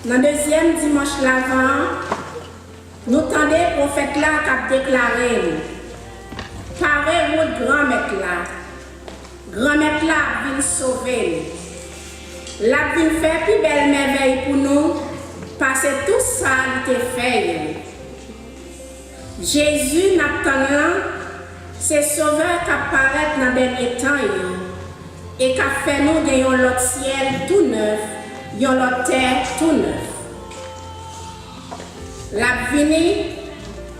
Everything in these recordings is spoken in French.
Dans le deuxième dimanche l'avant, nous tendons le prophète là qui a déclaré paré route grand-mère là. Grand-mère là vient sauver. La vient faire plus belle merveille pour nous parce que tout ça a été fait. Jésus n'attend c'est sauveur qui apparaît dans le dernier temps et qui a fait nous gagner l'autre ciel tout neuf, l'autre terre tout neuf. La venue,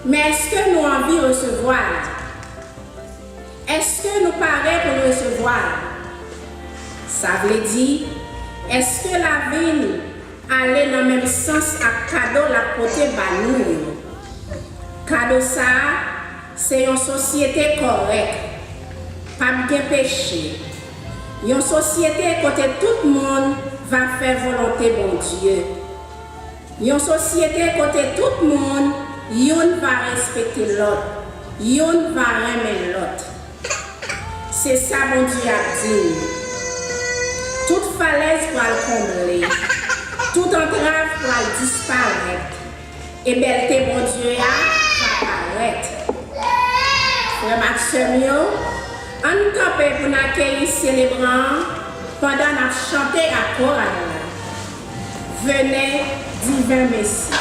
mais est-ce que nous avons envie de recevoir? Est-ce que nous paraît pour le recevoir? Ça veut dire, est-ce que la vie allait dans le même sens à cadeau la côté banou? Cadeau ça, c'est une société correcte, pas de péché. Une société côté tout le monde va faire volonté bon Dieu. Une société côté tout le monde, yon va respecter l'autre, yon va aimer l'autre. C'est ça mon Dieu a dit. Toute falaise va le combler, toute entrave va disparaître. Et belleté mon Dieu va apparaître. Frère Maxime, on campe pour nous accueillir célébrant pendant nous chanter à chorale. Venez, divin Messie.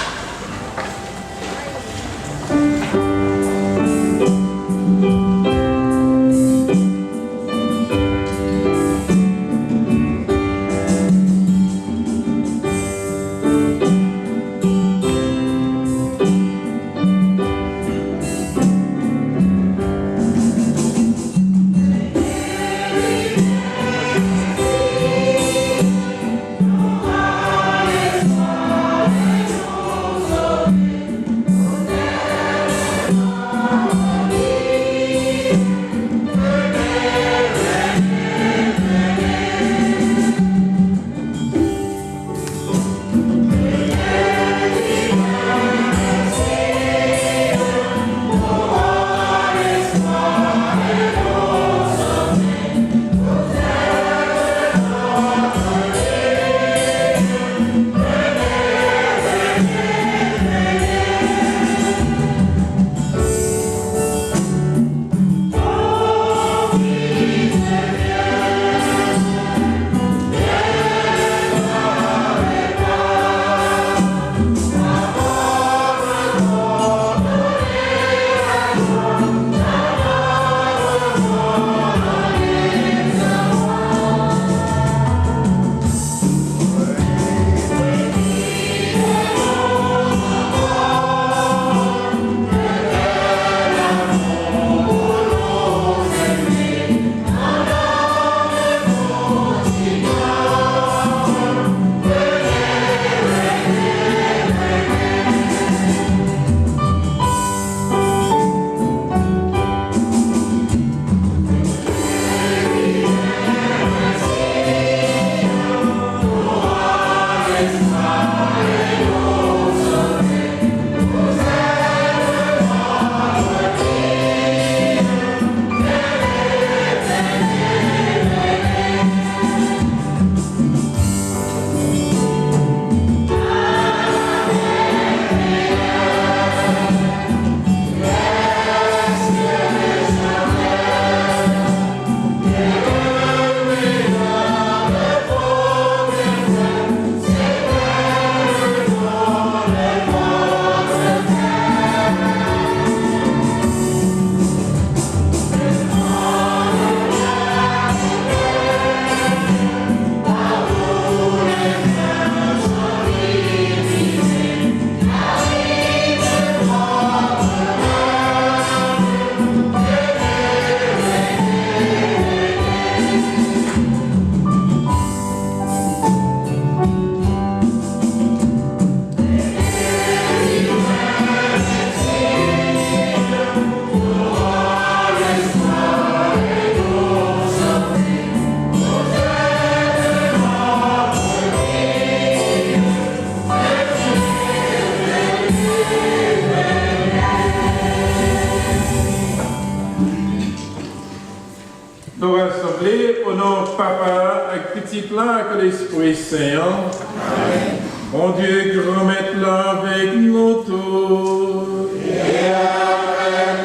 Nous rassembler au nom de Papa avec petit plan que l'Esprit Saint. Amen. Mon Dieu, grand maître là avec nous tous. Et avec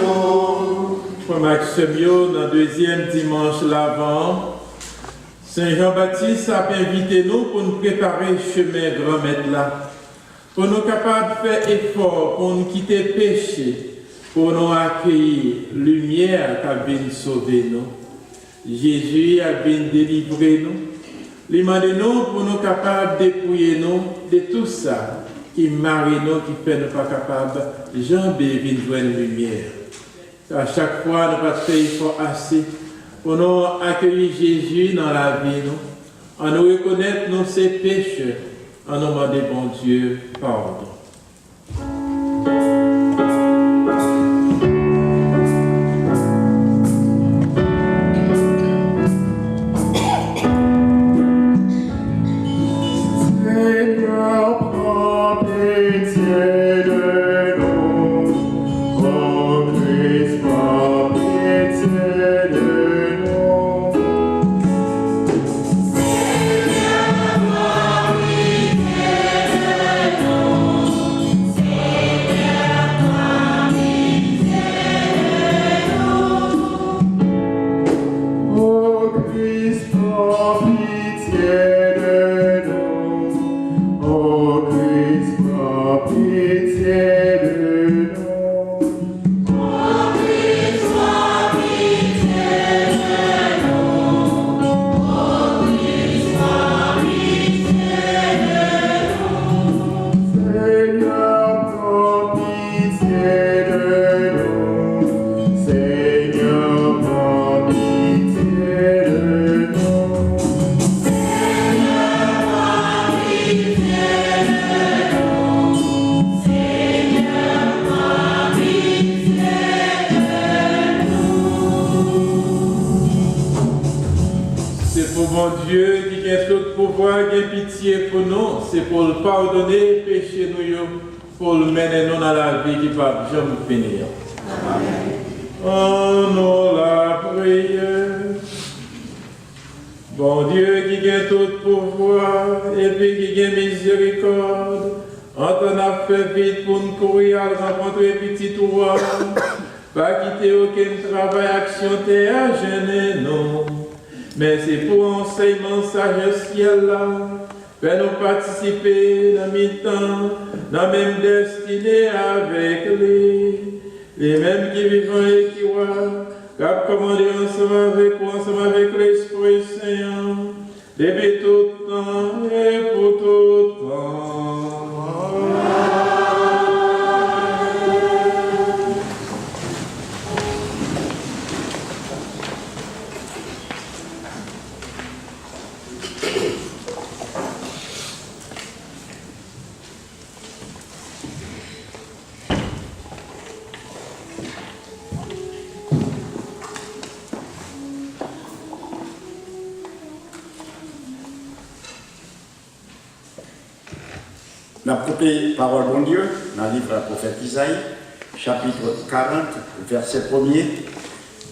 nous. Frère Maximio, dans le deuxième dimanche l'avant, Saint Jean-Baptiste a invité nous pour nous préparer le chemin grand maître là. Pour nous capables de faire effort, pour nous quitter le péché, pour nous accueillir lumière qui vient sauver nous. Jésus a venu délivrer nous. Il demande nous pour nous capables de dépouiller nous de tout ça qui marie nous, qui fait nous pas capables de jamber venir jouer une lumière. À chaque fois, nous pas faire effort assez pour nous accueillir Jésus dans la vie, nous, en nous reconnaître nos ses péchés, en nous demander, bon Dieu, pardon. C'est pour le pardonner, péché nous, pour le mener nous dans la vie qui ne va jamais finir. Oh non, la prière. Bon Dieu qui a tout pouvoir et puis qui a miséricorde, on t'en a fait vite pour nous courir à rencontrer petit roi, pas quitter aucun travail, action, à gêner non. Mais c'est pour enseignement sagesse ciel là. Fais-nous participer dans mi-temps, dans la même destinée avec les mêmes qui vivent et qui voient, qui commandé ensemble avec l'Esprit Saint, depuis tout temps et pour tout temps. Nous avons coupé parole bon Dieu dans le livre du prophète Isaïe, chapitre 40, verset 1er,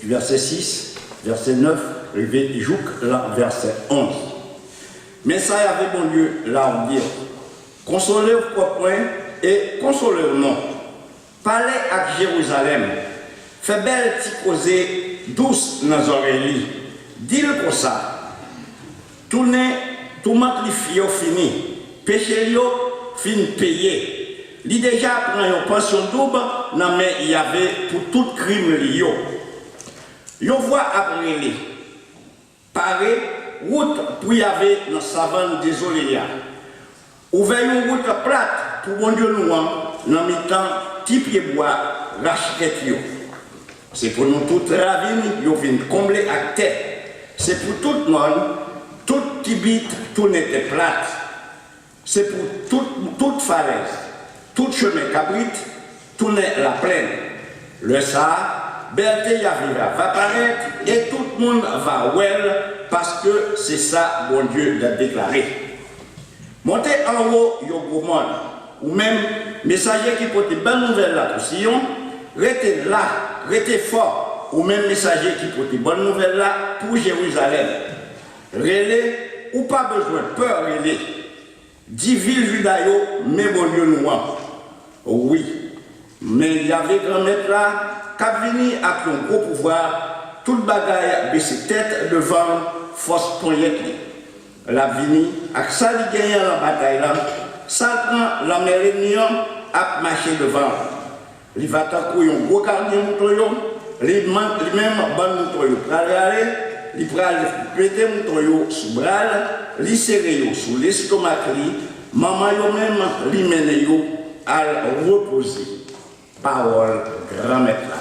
verset 6, verset 9, et verset 11. Mais ça y avait bon Dieu là où dire, consolez-vous propre et consolez-nous. Parlez à Jérusalem, faites belle petite causée douce dans les oreilles. Dis-le comme ça. Tournez, tout macrifié fini, péché fin payé. Il déjà prend une pension double, mais il y avait pour tout crime lié. Yo voit après les. Pareil, route pour y avait dans la savane désolée. Ouvert une route plate pour bon Dieu nous dans mi-temps, petit pied bois, rachète yo. C'est pour nous toute ravine, yo vient combler à terre. C'est pour tout le monde, tout petit bit, tout n'était plate. C'est pour toute falaise, tout chemin cabrit, tout n'est la plaine. Le ça, Berthe Yavira va paraître et tout le monde va well parce que c'est ça bon Dieu l'a déclaré. Montez en haut, yo gros monde, ou même messager qui porte bonne nouvelle là pour Sion, restez là, restez fort, ou même messager qui porte bonne nouvelle là pour Jérusalem. Relais ou pas besoin, peur relais. 10 villes judaïo, mais bon lieu noir. Oui, mais il y avait grand-mère là, qui a venu avec un gros pouvoir, tout le bagage baissé tête devant force poignette. La vini, avec ça, il gagne la bataille là, ça prend la mer ennemie à marcher devant. Il va t'accouiller un gros gardien mouton, il même bon mouton, il va péter mouton sous bras, il serrer sous l'estomac, maman yo même li mène yo à reposer. Parole grand-mère là.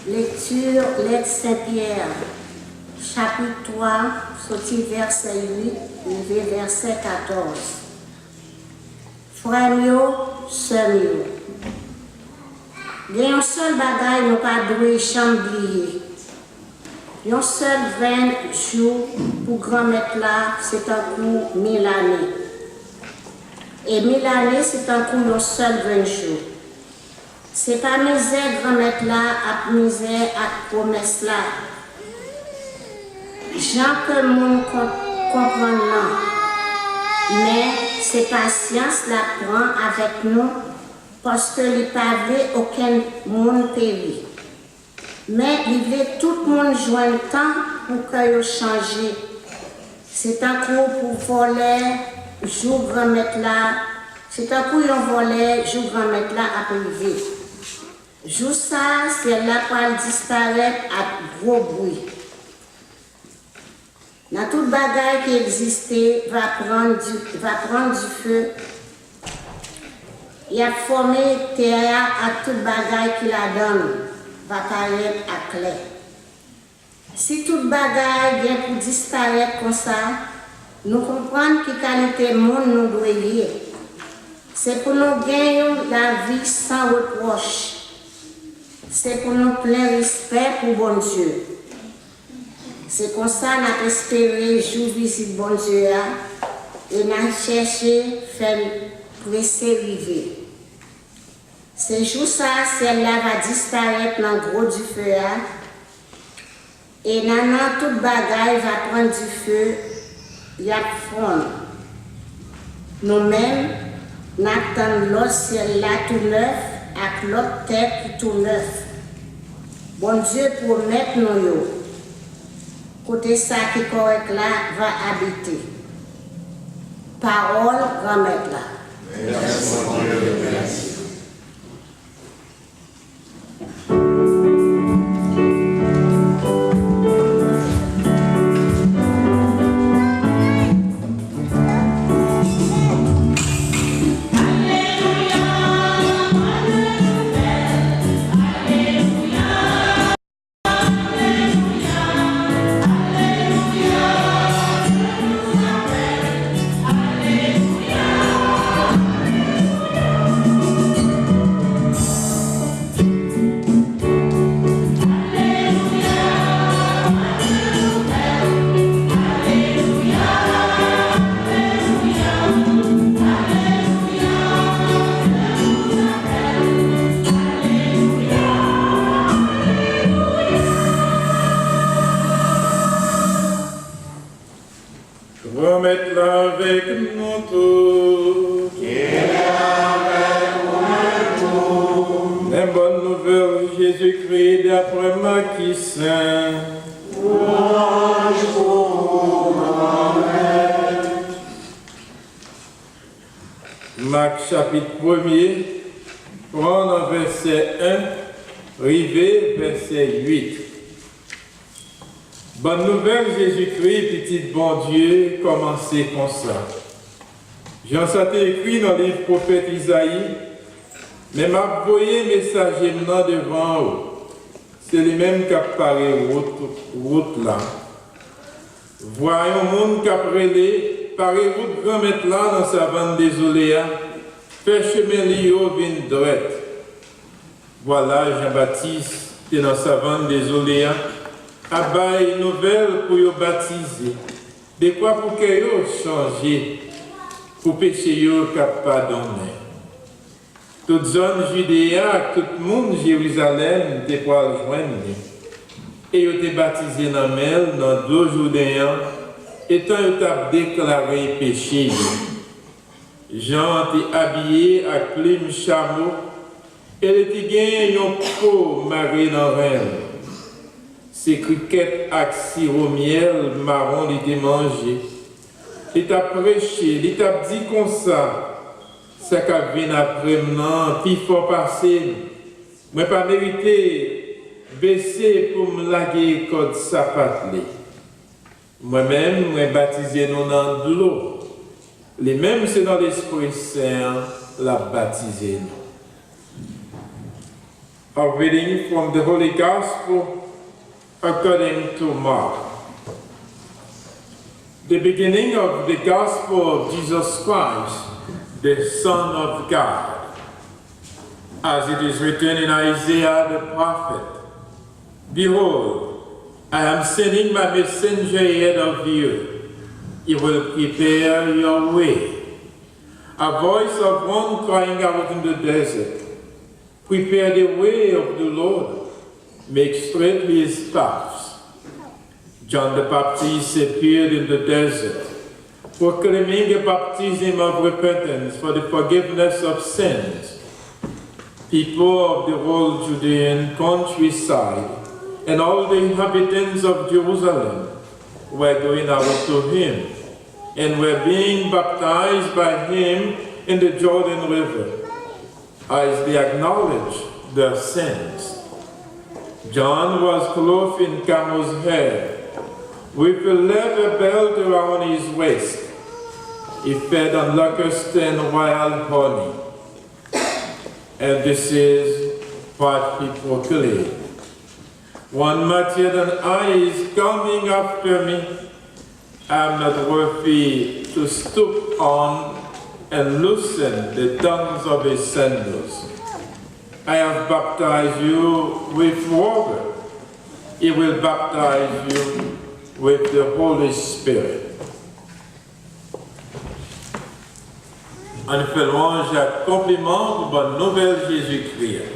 Lecture, lettre Saint-Pierre, chapitre 3, sorti verset 8, levé verset 14. Frère yo, sœur yo, il y a un seul bagage nous pas doué chamblier. Un seul 20 jours pour grand-mère là, c'est un coup 1000 années. Et 1000 années, c'est un coup un seul 20 jours. C'est pas misère grand-mère là, à misère à promesse là. Jean que le monde comprend là. Mais c'est patience la prend avec nous parce que il pas aucun monde périt. Mais il veut tout le monde joindre temps pour que change. C'est un coup pour voler, jour grand-mère là. C'est un coup on volait, jour grand-mère là à privé. Jour ça, c'est là pour disparaître à gros bruit. Dans toute bagaille qui existait, va prendre du feu. Il a formé terre à toute bagaille qui la donne, va paraître à clair. Si toute bagaille vient pour disparaître comme ça, nous comprenons que qualité monde nous doit lier. C'est pour nous gagner la vie sans reproche. C'est pour nous plein respect pour bon Dieu. C'est comme ça qu'on a espéré jour visite bon Dieu et on a cherché faire presser river. Ce jour ça, celle-là va disparaître dans le gros du feu et maintenant toute bagaille va prendre du feu, il y a fond. Nous-mêmes, nous attendons l'autre ciel-là tout neuf avec l'autre tête tout neuf. Bon Dieu promet nous. Côté ça qui est correct là va habiter. Parole grand-mère là. Merci mon Dieu, merci. Remettre-la avec nous tous. Les bonnes nouvelles, Jésus-Christ, d'après Matthieu Saint. Marc chapitre 1er, prendre verset 1, rivé verset 8. Bonne nouvelle, Jésus-Christ, petit bon Dieu, commencez comme ça. Jean ça écrit dans le livre prophète Isaïe, mais m'a voyé messager maintenant devant vous. C'est les mêmes qui apparaissent route là. Voyons monde qui apparaît, paraît route grand mettre là dans sa bande désolée, fait chemin lio vin droite. Voilà Jean-Baptiste qui est dans sa bande désolée. Abaye une nouvelle pour vous baptiser. De quoi pour que vous changez, pour pécher vous pardonner. Toute zone Judéa, tout le monde Jérusalem, de quoi rejoindre. Et vous êtes baptisé dans Mel, dans 2 Jourdains, étant vous avez déclaré péché. Jean était habillé à clim chameau, et il était gagné un pot maré dans elle. Ces criquettes avec sirop miel marron, il était mangé. Il t'a prêché, il t'a dit comme ça. Ça qu'a venu après maintenant, puis il faut passer. Moi, pas mérité baisser pour me laguer code sapat. Moi-même, moi baptisé non dans de l'eau. Les mêmes, c'est dans l'Esprit Saint, la baptisé. A reading from the Holy Gospel according to Mark. The beginning of the Gospel of Jesus Christ, the Son of God. As it is written in Isaiah the prophet, Behold, I am sending my messenger ahead of you. He will prepare your way. A voice of one crying out in the desert, prepare the way of the Lord, make straight his paths. John the Baptist appeared in the desert, proclaiming a baptism of repentance for the forgiveness of sins. People of the whole Judean countryside and all the inhabitants of Jerusalem were going out to him and were being baptized by him in the Jordan River as they acknowledged their sins. John was clothed in camel's hair with a leather belt around his waist. He fed on locusts and wild honey. And this is what he proclaimed. One mightier than I is coming after me. I am not worthy to stoop on and loosen the tongues of his sandals. I have baptized you with water. He will baptize you with the Holy Spirit. En fait louange à compliment pour bonne nouvelle Jésus-Christ.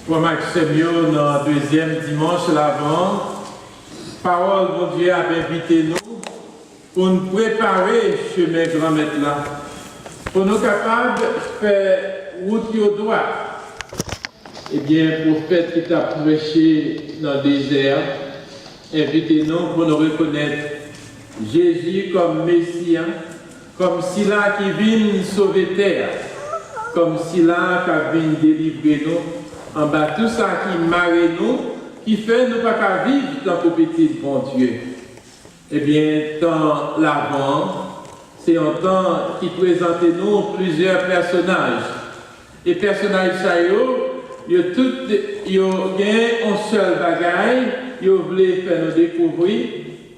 Pour Maxime, dans le deuxième dimanche l'avant, parole de Dieu a invité nous pour nous préparer le chemin grand maître là, pour nous capables de faire route au droit. Eh bien, pour faire qui t'a prêché dans le désert, invitez-nous pour nous reconnaître Jésus comme Messie, comme celui qui vient sauver terre, comme celui qui vient délivrer nous. En bas, tout ça qui marre nous, qui fait nous pas vivre dans le petit bon Dieu. Eh bien, dans l'avant, c'est un temps qui présente nous plusieurs personnages. Et les personnages, ils ont un seul bagage, ils voulaient faire nous découvrir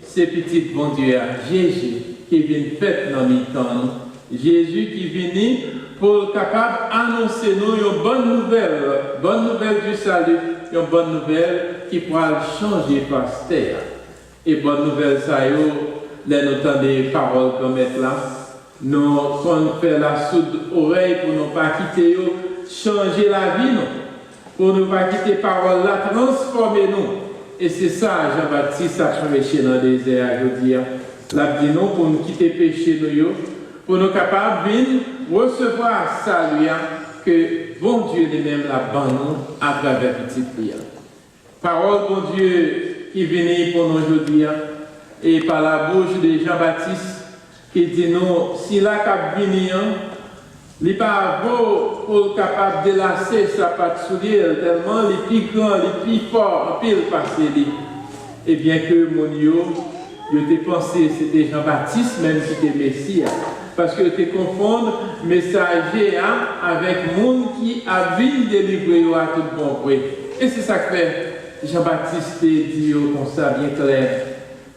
ces petits bon Dieu, Jésus, qui vient faire dans le temps. Jésus qui vient pour capable d'annoncer nous une bonne nouvelle du salut, une bonne nouvelle qui pourra changer par terre. Et bonne nouvelle, ça y est, là nous entendons des paroles comme là, nous faisons la sourde oreille pour ne pas quitter, changer la vie, pour ne pas quitter parole là, transformer nous. Et c'est ça, Jean-Baptiste a prêché dans le désert, je veux dire, la dit nous pour nous quitter péché nous, pour nous capables de recevoir salut que bon Dieu lui-même l'a banni à travers petite prière. Parole bon Dieu qui vient pour nous aujourd'hui et par la bouche de Jean-Baptiste qui dit nous, si la cap vient, il n'est pas beau pour capable de délasser sa patte soulier tellement les plus grands, les plus forts, en pile passé. Et bien que mon je t'ai pensé c'était Jean-Baptiste même si c'était Messie. Parce que tu confonds messager avec le monde qui a vu délivrer à tout bon prix. Et c'est ça que Jean-Baptiste dit comme ça bien clair.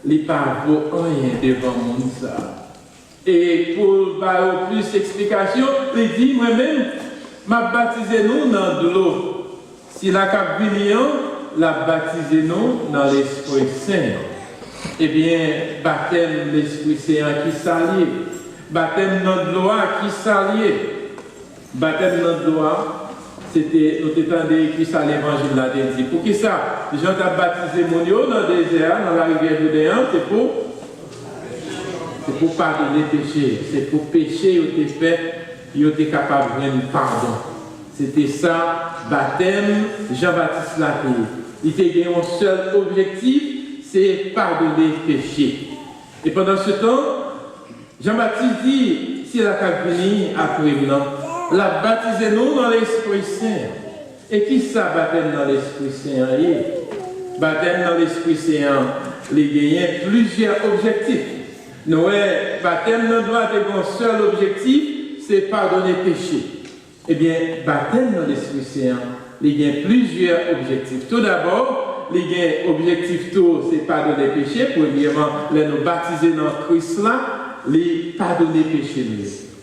Il n'est pas vaut rien devant le monde ça. Et pour avoir plus d'explications, il dit moi-même, m'a baptisé nous dans de l'eau. Si la cap l'a baptisé nous dans l'Esprit Saint. Eh bien, baptême l'Esprit Saint qui s'allie. Baptême dans l'eau qui s'allie. Baptême dans l'eau, c'était, nous t'étendons qui ça l'évangile là dit. Pour qui ça? Jean t'a baptisé mon yo dans le désert, dans la rivière Judéen, c'est pour pardonner les péchés. C'est pour pécher, il était fait, il était capable de donner pardon. C'était ça, baptême, Jean-Baptiste l'a fait. Il était un seul objectif, c'est pardonner les péchés. Et pendant ce temps, Jean-Baptiste dit, si la cap venu après nous, la baptisez-nous dans l'Esprit Saint. Et qui ça baptême dans l'Esprit Saint? Baptême dans l'Esprit Saint, les gagnent plusieurs objectifs. Nous, baptême ne doit avoir un seul objectif, c'est pardonner péché. Eh bien, baptême dans l'Esprit Saint, il y a plusieurs objectifs. Tout d'abord, il y a objectif tout, c'est pardonner péché. Premièrement, nous baptiser dans Christ là, les pardonner péché.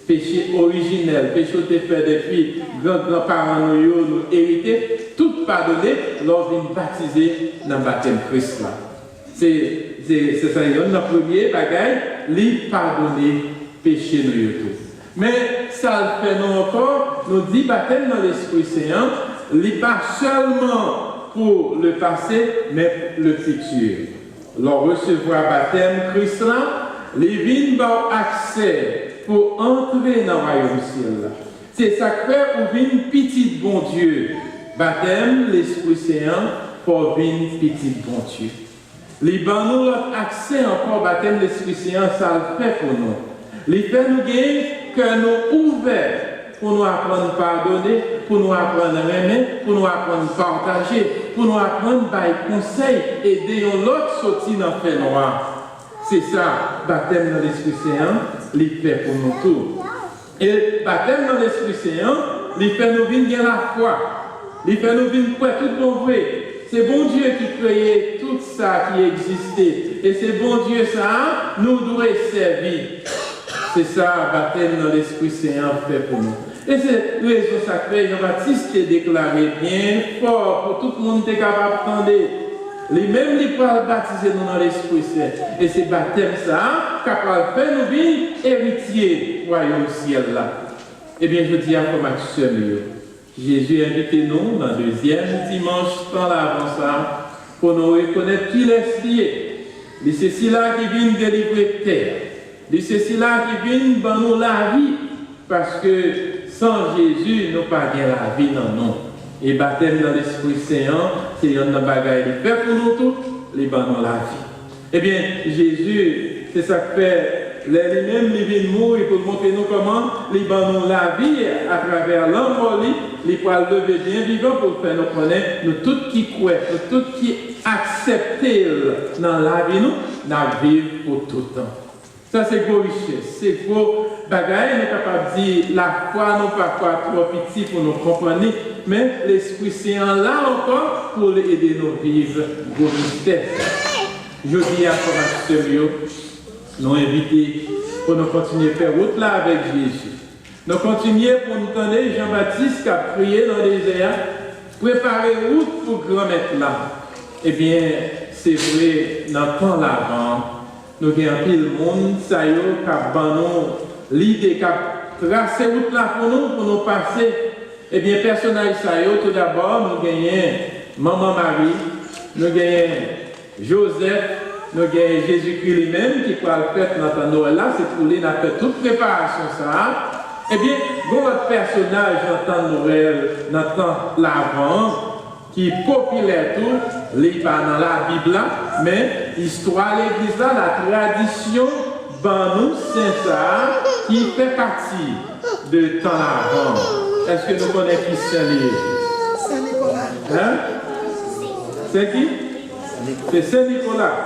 Péché originel, péché que tu fait depuis grands-parents nous hérité, tout pardonner lors d'une baptisé dans le baptême Christ là. C'est ça, le premier bagage, les pardonner péché nous tout. Mais ça fait nous encore, nous dit baptême dans l'Esprit Saint, n'est pas seulement pour le passé, mais le futur. Leur recevoir baptême Christ là, les vignes ont accès pour entrer dans le royaume ciel. C'est ça que fait pour venir petit bon Dieu. Baptême l'Esprit Saint pour venir petit bon Dieu. Les bancs nous accès encore baptême l'Esprit Saint, ça le fait pour nous. Les fait nous gagner que nous ouverts pour nous apprendre à pardonner, pour nous apprendre à aimer, pour nous apprendre à partager, pour nous apprendre à conseil, aider l'autre sortir dans le fait noir. C'est ça, baptême dans l'Esprit Saint, il fait pour nous tous. Et baptême dans l'Esprit Saint, il fait nous venir la foi. Il fait nous venir quoi tout bon vrai. C'est bon Dieu qui créait tout ça qui existait. Et c'est bon Dieu ça, nous devons servir. C'est ça, baptême dans l'Esprit Saint fait pour nous. Et c'est raison sacrée, Jean-Baptiste est déclaré bien fort pour tout le monde qui est capable d'entendre. Les mêmes les pas baptiser nous dans l'Esprit Saint. Et c'est baptême ça, capable de faire nous vivre héritiers du royaume ciel là. Eh bien, je dis à Max Jésus invite nous dans le deuxième dimanche dans l'avant ça, pour nous reconnaître qui est lié. C'est ceci-là qui vient délivrer terre. C'est ceci-là qui vient dans nous la vie. Parce que sans Jésus, nous pas bien la vie dans nous. Et baptême dans l'Esprit Saint, c'est un bagage qui fait pour nous tous, les dans la vie. Eh bien, Jésus, c'est ça que fait. Lui-même, il vient mourir pour montrer nous comment il nous la vie à travers l'amour, il peut lever bien vivant pour faire nous connaître, nous tous qui croient, nous tous qui acceptent dans la vie, nous vivons pour tout le temps. Ça, c'est gros richesse, c'est gros bagage, on est capable de dire la foi, non pas quoi trop petit pour nous comprendre, mais l'Esprit Saint là encore pour aider nous vivre gros mystère. Je dis à Corax nous inviter pour nous continuer à faire route là avec Jésus. Nous continuer pour nous donner Jean-Baptiste qui a prié dans le désert, préparer route pour grand-maître là. Eh bien, c'est vrai, dans le temps l'avant, nous avons pile le monde, ça y est, qui a l'idée, qui a tracé route là pour nous passer. Eh bien, personnage ça y est, tout d'abord, nous gagnons Maman Marie, nous gagnons Joseph, nous avons Jésus-Christ lui-même qui peut le faire dans le Noël là, c'est pour lui, a fait toute préparation ça. Eh bien, votre personnage dans le Noël, dans le temps l'avant, qui est populaire tout, il pas dans la Bible là, mais l'histoire de l'Église là, la tradition, nous, c'est ça, qui fait partie de temps l'avant. Est-ce que nous connaissons qui c'est Saint-Nicolas? Hein? C'est qui? C'est Saint-Nicolas.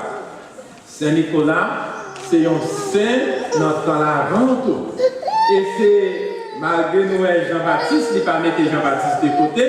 Saint-Nicolas, c'est un saint dans le temps l'avant tout. Et c'est, malgré nous, Jean-Baptiste, il n'a pas mis Jean-Baptiste de côté,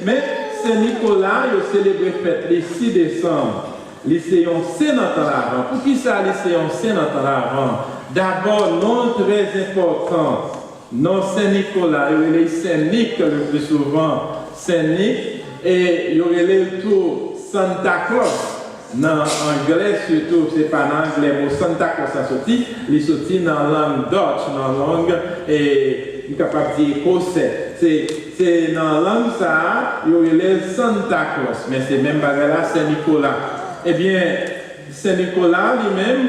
mais Saint-Nicolas, il a célébré fête le 6 décembre. C'est un saint dans le temps l'avant. Pour qui ça, c'est un saint dans le temps l'avant? D'abord, non très important, non Saint-Nicolas, il y a les Saint-Nic le plus souvent, Saint-Nic, et il y a le tour Santa Claus. En anglais, surtout, c'est pas en anglais, mais Santa Claus a sorti, il est sorti dans la langue Dutch, dans la langue, et il est capable de dire écossais. C'est dans la langue ça, il y a le Santa Claus, mais c'est même bagarre là, Saint-Nicolas. Eh bien, Saint-Nicolas lui-même,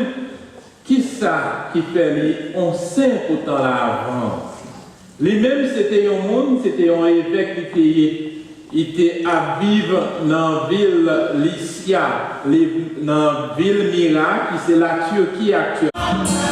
qui ça qui fait lui, on sait pourtant là avant. Lui-même, c'était un monde, c'était un évêque qui il était à vivre dans la ville Lycia, dans la ville Myra, qui c'est la Turquie actuelle. Amen.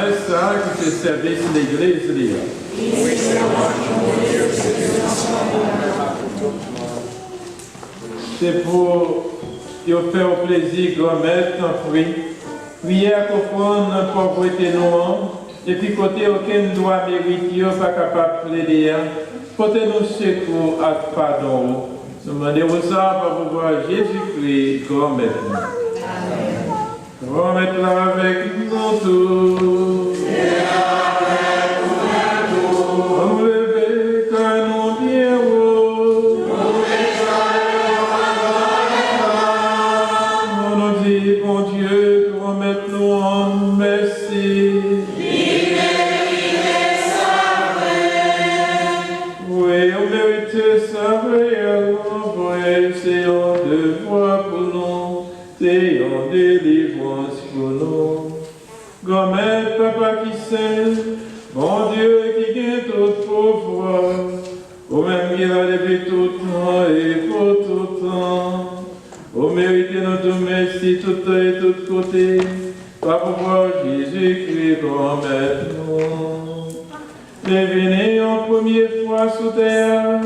Frère ça qui fait service de l'église. Oui, Seigneur, mon Dieu, c'est c'est pour faire plaisir, grand-mère, en fruit. Prière pour prendre la pauvreté noire. Et puis, côté aucun doit mériter, pas capable de plaider. Portez-nous secours à pardon. Nous demandons ça pour pouvoir Jésus-Christ, grand-mère. Grand-mère là avec nous tous. Grand-mère, papa qui sait, mon Dieu qui gagne tout pouvoir, au même qui a depuis tout temps et pour tout temps, au mérite notre merci tout temps et tout côté, par pouvoir Jésus-Christ, grand-mère, nous. Les venez en première fois sous terre,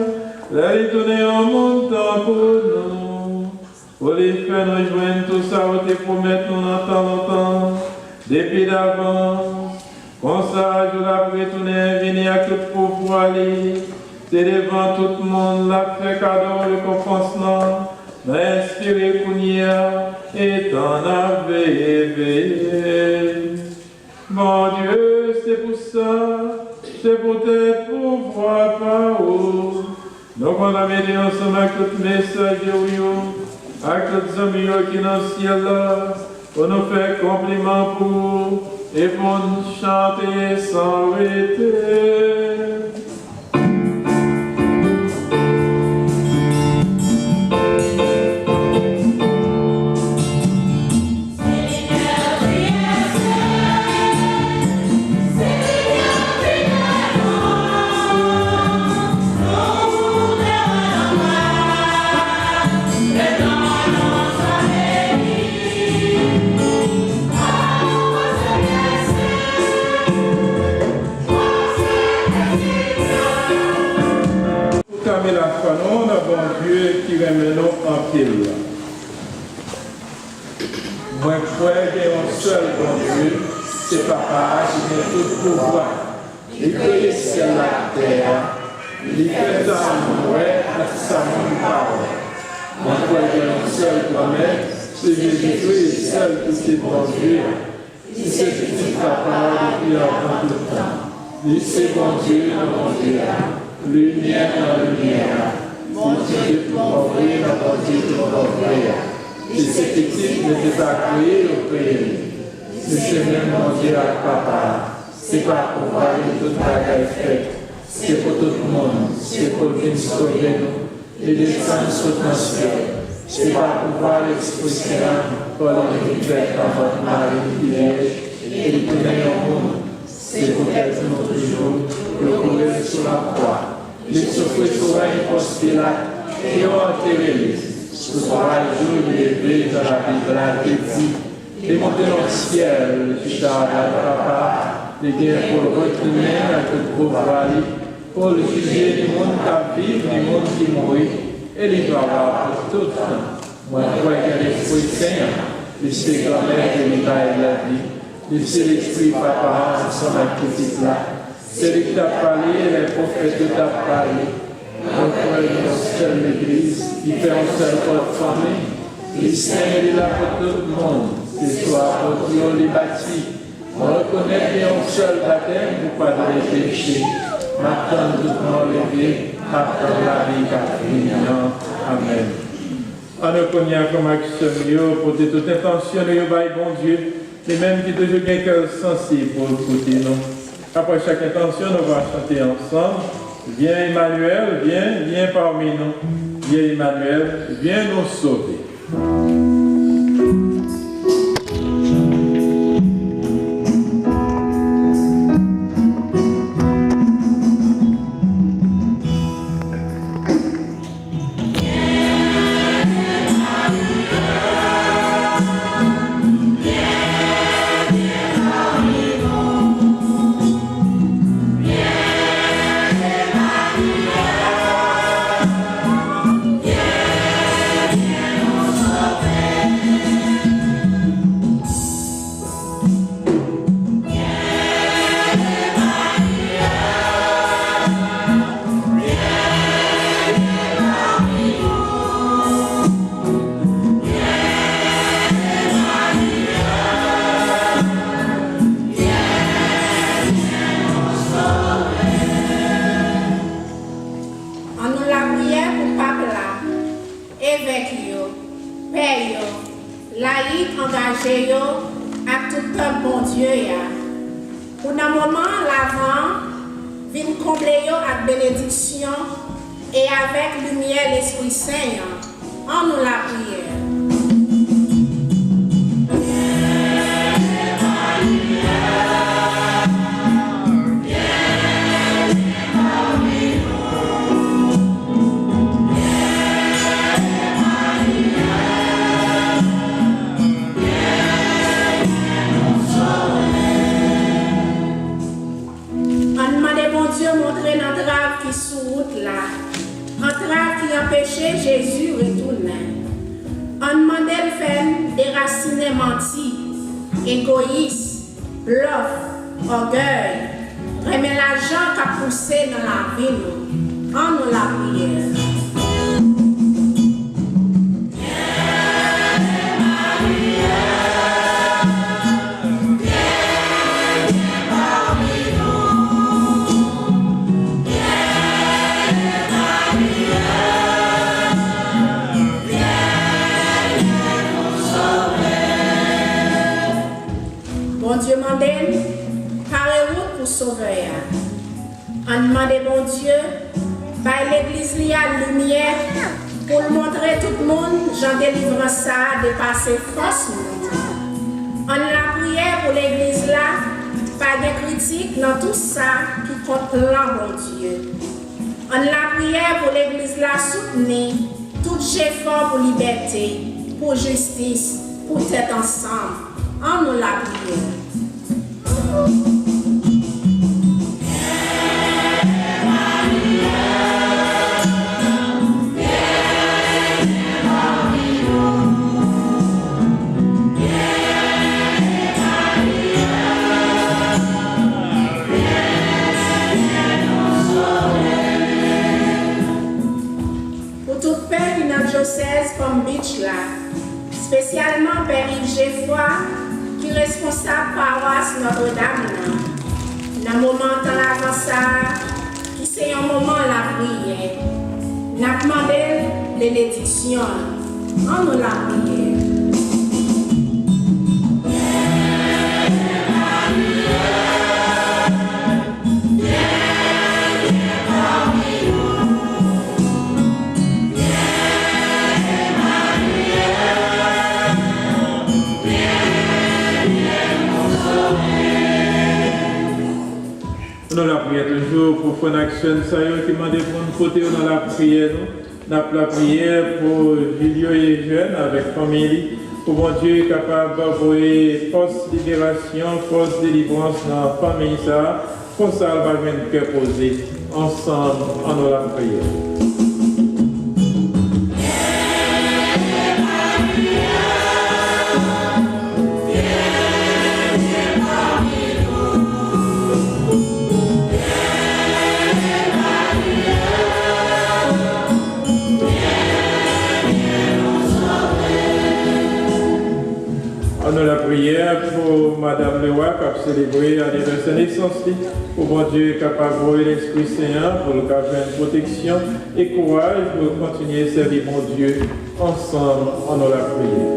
les donner en montant pour nous, pour les faire nous joindre tout ça, pour te promettre nous longtemps. Depuis d'avance, comme ça, je l'ai retourné, venir à tout pouvoir aller. C'est devant tout le monde, la fait cadeau, le compensement, l'inspirer pour et t'en avait éveillé. Mon Dieu, c'est pour ça, c'est pour te pouvoir par où. Donc on a mis ensemble avec tout message, avec tous les amis qui sont dans le ciel là. Pour nous faire compliment pour et pour nous chanter sans arrêter. La foi, non, le bon Dieu qui remet nous en pile. Moi, je crois qu'il y a un seul bon Dieu, c'est Papa qui a tout pouvoir. Il fait les ciels la terre, il fait ça en moi, ça mon parole. Moi, je crois qu'il y a un seul promesse, c'est Jésus-Christ, seul qui est bon Dieu. Il s'est dit Papa depuis avant tout le temps. Il c'est bon Dieu, bon Dieu. Lumière dans la lumière, mon Dieu pour m'ouvrir, mon Dieu pour m'ouvrir. Et cette équipe n'était pas créée au pays. C'est même mon Dieu à Papa. C'est pas pour voir toute la gueule faite. C'est pour tout le monde. C'est pour venir sauver nous. Et descendre sur notre ciel. C'est pas pour voir l'Esprit Saint pour le faire dans votre mari qui est et le tenir au monde. C'est pour être notre jour, le courir sur la croix. Les souffrir sur un poste Pilate et enterrer ce sera le jour de lever dans la Bible qui dit et monter dans le ciel, qui t'a papa, les guerres pour retourner à toute pouvoir, pour le juger du monde qui vit, du monde qui mourit, et les doit avoir pour tout le temps. Moi, je crois qu'il y a l'Esprit Saint, l'Esprit grand-mère de l'État et la vie. C'est l'Esprit Papa, son activité là. C'est lui qui t'a parlé, les prophètes qui t'a parlé. On croit une seule église, qui fait une seule famille. Les saints, il est là pour tout le monde. C'est toi, pour Dieu, les bâtis. On reconnaît qu'il y a un seul baptême pour pardonner les péchés. Maintenant, tout le monde levé, après la vie quatrième. Amen. On ne connaît comme action pour toute intention de bon Dieu. Et même qui toujours bien qu'elle sensible pour écouter nous. Après chaque intention, nous allons chanter ensemble. Viens Emmanuel, viens parmi nous. Viens Emmanuel, viens nous sauver. Viens parmi nous. frères, laïcs engagés, à tout peuple bon Dieu. Pour un moment, l'avant, vient combler avec bénédiction et avec lumière l'Esprit Saint. En nous la prière. Montrer l'entrave qui sous route là, entrave qui empêchait Jésus retourner. On demandait de faire déraciner menti, égoïste, bluff, orgueil, remet l'argent qui a poussé dans la vie, en nous la prière. Bon Dieu m'endène, paré route pour sauver. On demande bon Dieu, par l'église li a lumière, pour montrer tout le monde, j'en délivre ça, dépasser force. On la prière pour l'église là, pas de critique dans tout ça qui compte là, bon Dieu. On la prière pour l'église là, soutenir tout effort pour liberté, pour justice, pour être ensemble. En nous la prière. Pour tout père qui n'a diocèse comme Beach là, spécialement Père Yves Geoffroy, qui est responsable paroisse Notre-Dame. Dans le moment de l'avancée, qui c'est un moment de la prière, nous avons demandé bénédiction. En nous la prière. Nous la prière toujours pour Frère Action qui m'a demandé pour nous côté dans la prière. Nous avons la prière pour Julio et Jeune avec famille, pour mon Dieu capable d'envoyer force libération, force délivrance dans la famille, pour ça, elle va venir que poser ensemble en la prière. On a la prière pour Madame Leroy qui a célébré l'anniversaire de naissance, pour mon Dieu capable de l'Esprit Saint, pour le faire une protection et courage pour continuer à servir mon Dieu ensemble. On a la prière.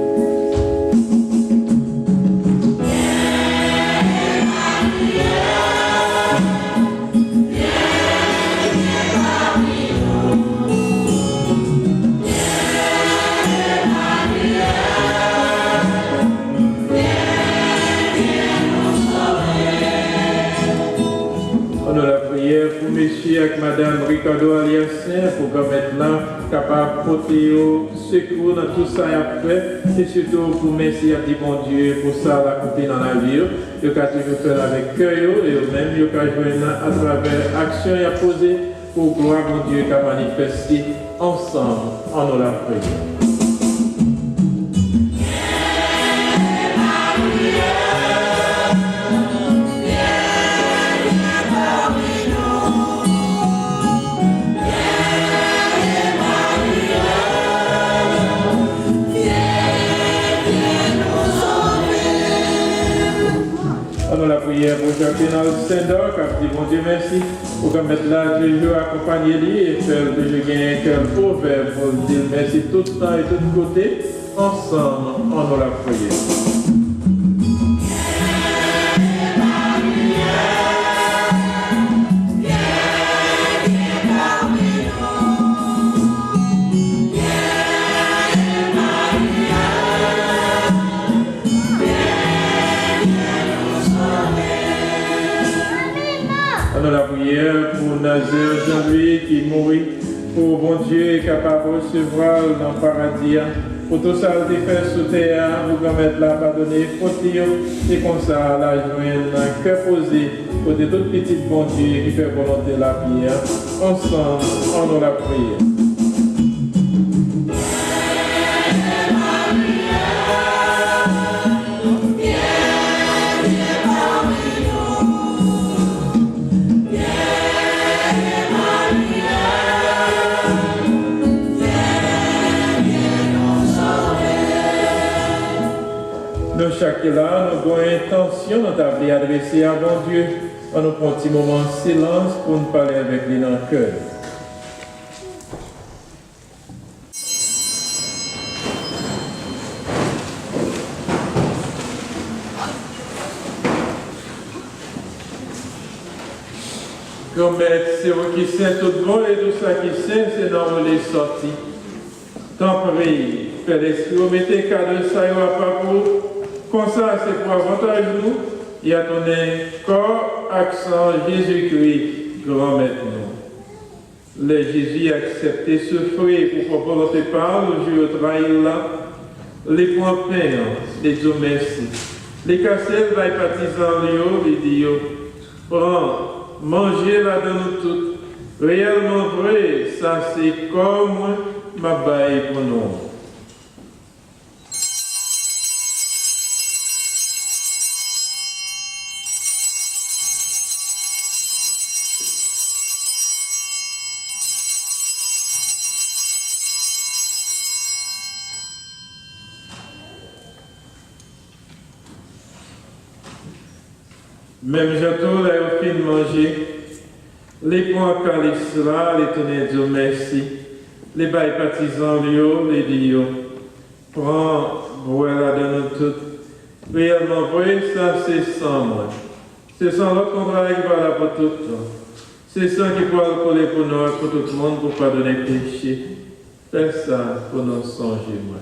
Avec Madame Ricardo Aliassien pour permettre là capable de porter au secours dans tout ça après et surtout pour merci à bon Dieu pour ça la couper dans la vie. Il y a toujours faire avec cœur et même il y a jouer à travers action et à poser pour gloire mon Dieu qui a manifesté ensemble en nous la prière. La prière pour Jacqueline Saint-Doc, qui dit bon Dieu merci pour mettre là toujours accompagner lui et faire que je gagne un cœur ouvert pour dire merci tout le temps et de tous côtés ensemble en nous la prière. Dans la prière pour Nazaire Jean-Louis qui mourit, pour bon Dieu est capable de recevoir dans le paradis, pour tout ça que fait sous terre, vous permettre la pardonner, faute et comme ça la joindre dans le cœur posé, pour de toute petite bon Dieu qui fait volonté la prière, ensemble en nous la prière. Nous, chaque là, nous avons intention de adresser à bon Dieu. On nous prend un petit moment de silence pour nous parler avec lui dans le cœur. Comme c'est vous qui sait tout bon et tout ça qui sait, c'est dans vous les sorties. Tant pis, Père l'Esprit, vous mettez cadeau ça et pas pour. Comme ça, c'est pour avantage nous. Il y a ton corps, accent, Jésus-Christ, grand maître nous. Le Jésus a accepté ce fruit pour volonté par le jour de trahir là. Les points payants, les Dieu merci. Les cassés, les partisans, les disent, prends, mangez là dans nous toutes. Réellement vrai, ça c'est comme ma baille pour nous. Même j'attends là au fin de manger, les points calices là, les tenez Dieu merci, les bails partisans les dios, prends, voilà dans nous toutes. Réellement vrai, ça c'est sans moi. C'est sans l'autre contrat qui va là pour tout le temps. C'est ça qui pourra le coller pour nous, pour tout le monde, pour pardonner les péchés. Fais ça pour nous songer, moi.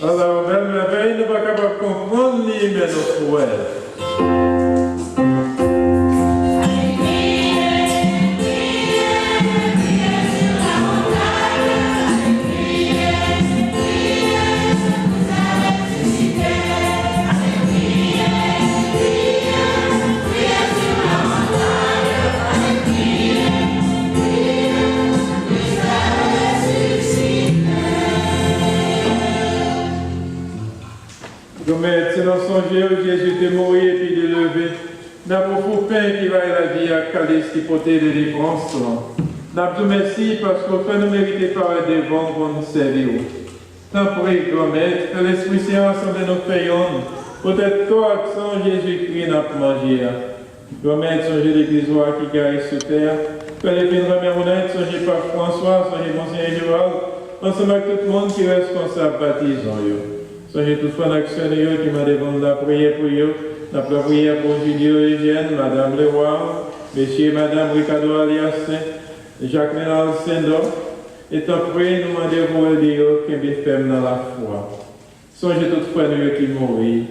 Alors, même la veille, nous ne sommes pas capables de comprendre ni mais nos frères. C'est dans son Dieu où Jésus est mort et puis de lever. N'a pas beaucoup pain qui va à la vie à calice qui portait de défense. N'a pas merci parce qu'au fait nous méritons par des vents pour nous servir. Tant pis, grand-mère, que l'Esprit Saint ensemble de nos payons. Peut-être toi, sans Jésus-Christ, n'a pas mangé. Grand-mère, songez l'église qui gagne sur terre. Que les pines remères honnêtes, songez par François, songez Monseigneur Duval. Ensemble avec tout le monde qui est responsable baptisant. Soyez toutefois l'action de qui m'a demandé la prière pour eux, la prière pour Julio Eugène, Madame Leroy, Monsieur et Madame Ricardo Alias, Jacques Ménal Sendo, et tant près, nous demandons pour eux qui est ferme dans la foi. Songez toutefois de qui mourir,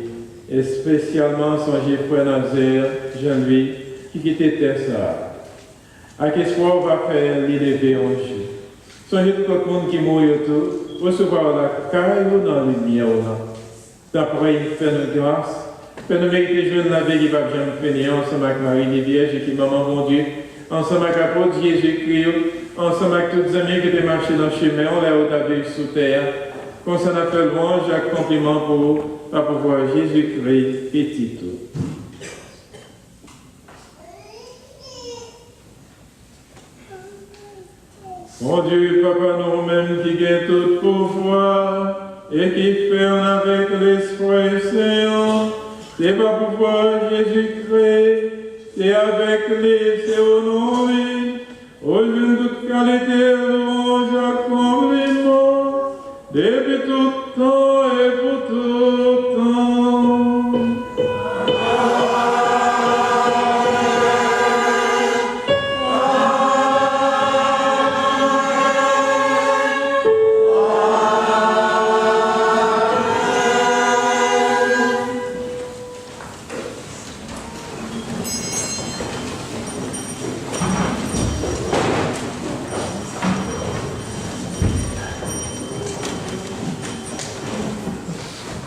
et spécialement songez frère Nazaire, Jean-Louis, qui quittait Terre. À quel espoir va faire l'élever en Dieu. Songez tout le monde qui mourit autour. Recevoir la caille dans la lumière. D'après, fait-nous grâce. Fais-nous mériter de la vie qui va bien finir ensemble avec Marie Vierge et qui maman mon Dieu. Ensemble avec l'apôtre Jésus-Christ. Ensemble avec tous les amis qui étaient marchés dans le chemin. On l'a établi sous terre. Comme ça, nous fait louange, Jacques, compliment pour pouvoir Jésus-Christ petit tout. Mon Dieu, Papa, nous-mêmes qui gagne tout pouvoir et qui fait avec l'Esprit Saint, c'est pas pouvoir Jésus-Christ, c'est avec les c'est au nom de toute qualité, louange, accomplissement, depuis tout temps et pour tout temps.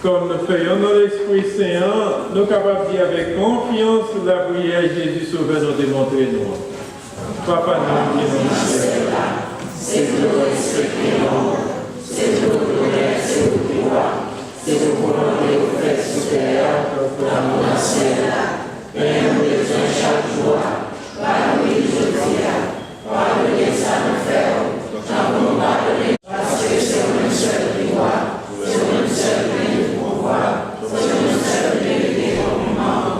Comme nous faisons dans l'Esprit Saint, nous sommes capables de dire avec confiance la prière Jésus Sauveur nous démontrer nous. Papa, nous qui nous c'est de respecter l'homme, c'est de donner, c'est de pouvoir, c'est de volonté au fait supérieur dans mon ciel. Et nous besoin chaque jour, par nous aujourd'hui, pardonnez ça nous faire, dans mon pardonner, parce que c'est une seule pouvoir, c'est une seule pouvoir, c'est une seule vérité au moment.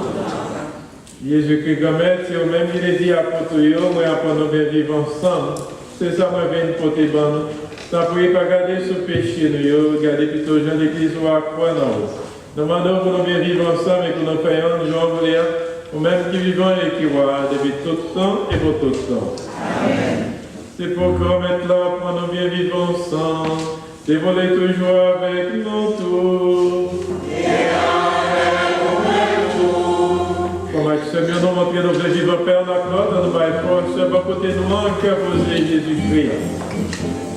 Jésus-Christ, comme c'est au même il dit à Potoyo, moi après nous vivre ensemble. C'est ça, moi, je viens de porter bon. Ça ne pouvez pas garder ce péché, nous, regardez plutôt gens l'église ou à quoi non. Nous demandons pour nous bien vivre ensemble et pour nous faire un jour, ou même qui vivons et qui voient depuis tout temps et pour tout temps. Amen. C'est pour qu'on mette là pour nous bien vivre ensemble. C'est pour les toujours avec nous tous. Comme ce mieux nous montrer nos vrais vivants Père la gloire, dans nos bails force, à côté de nous, en cœur posé Jésus-Christ. Amen.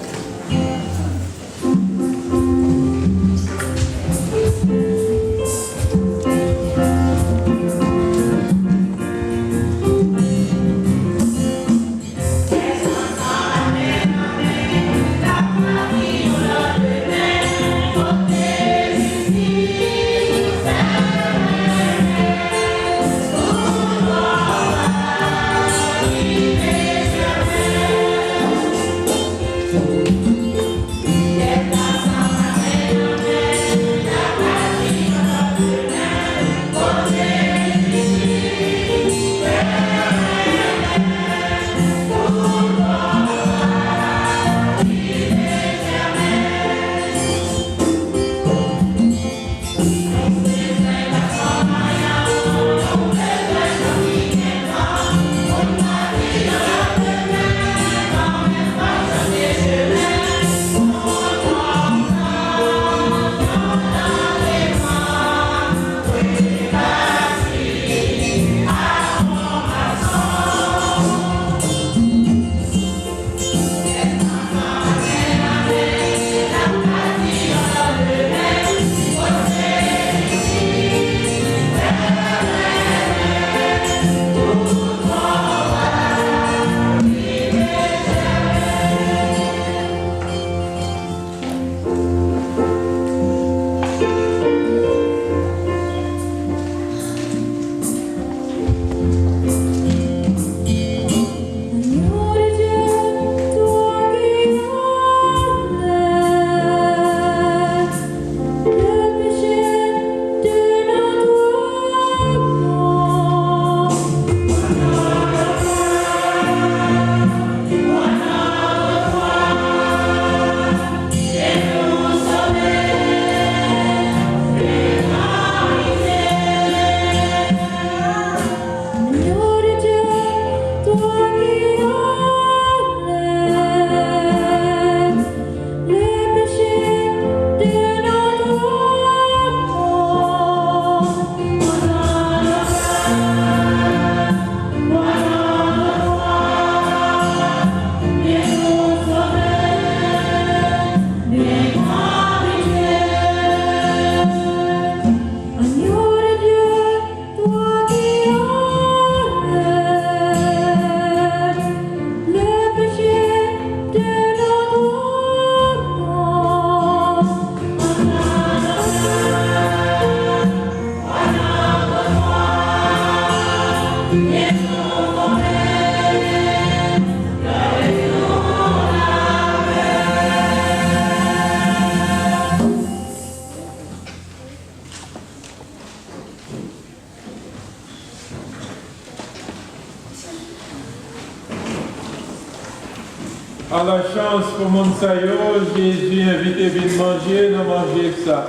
À la chance pour mon saillot, Jésus invité à venir manger, non manger ça.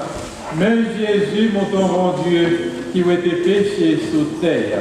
Même Jésus, mon ton bon Dieu, qui a été péché sous terre.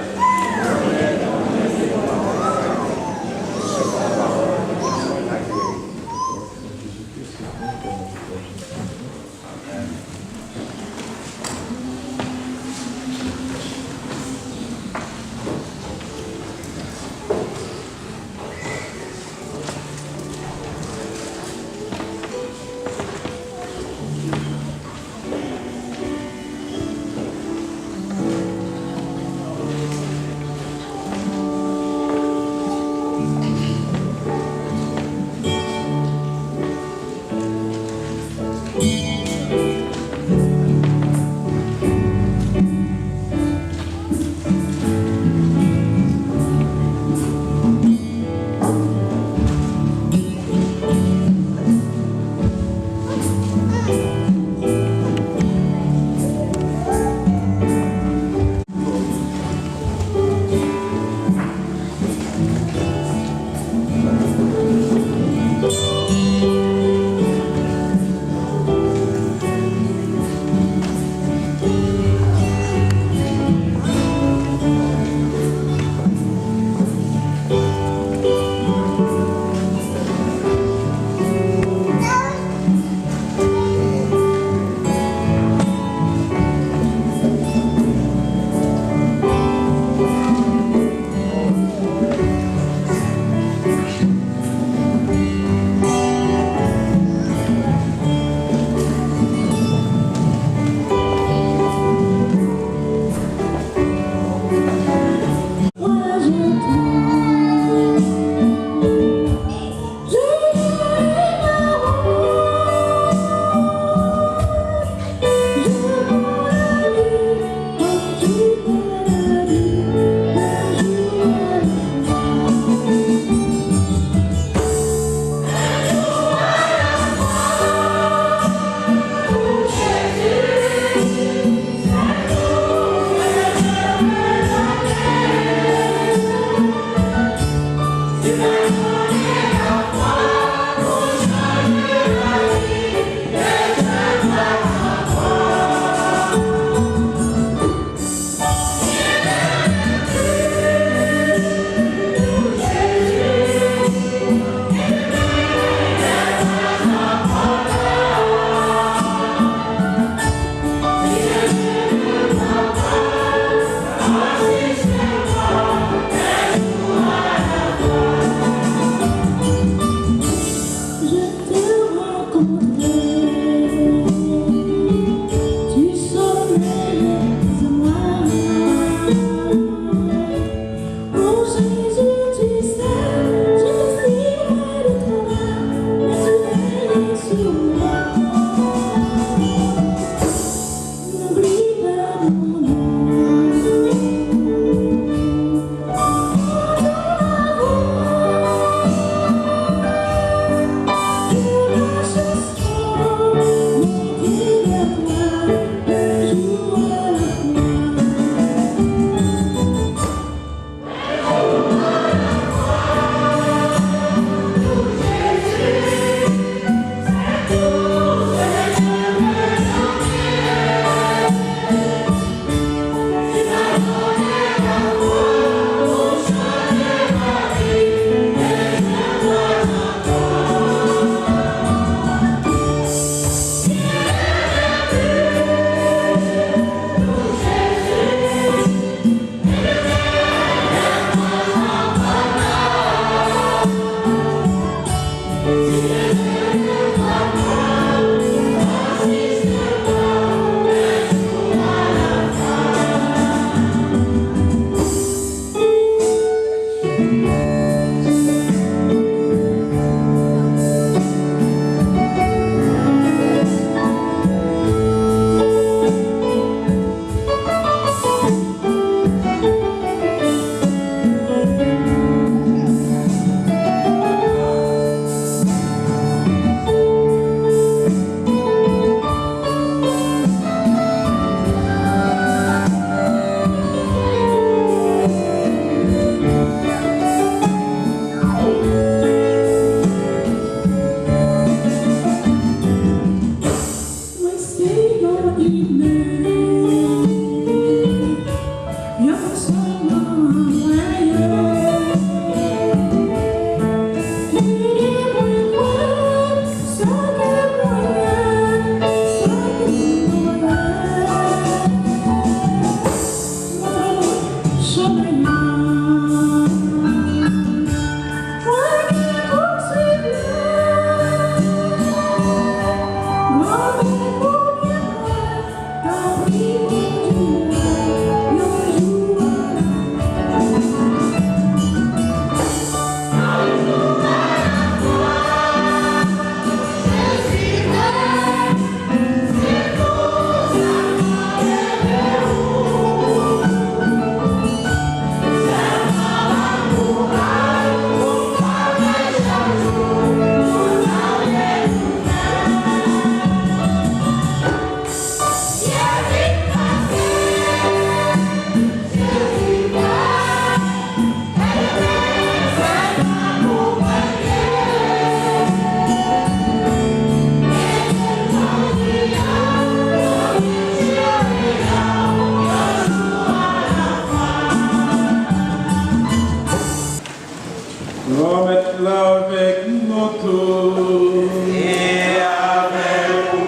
nous tous. Et avec vous,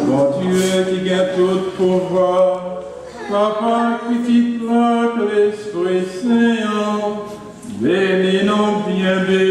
Bon Dieu qui gagne tout pouvoir, Papa qui t'y que l'Esprit Saint, bénis-nous bien bénis.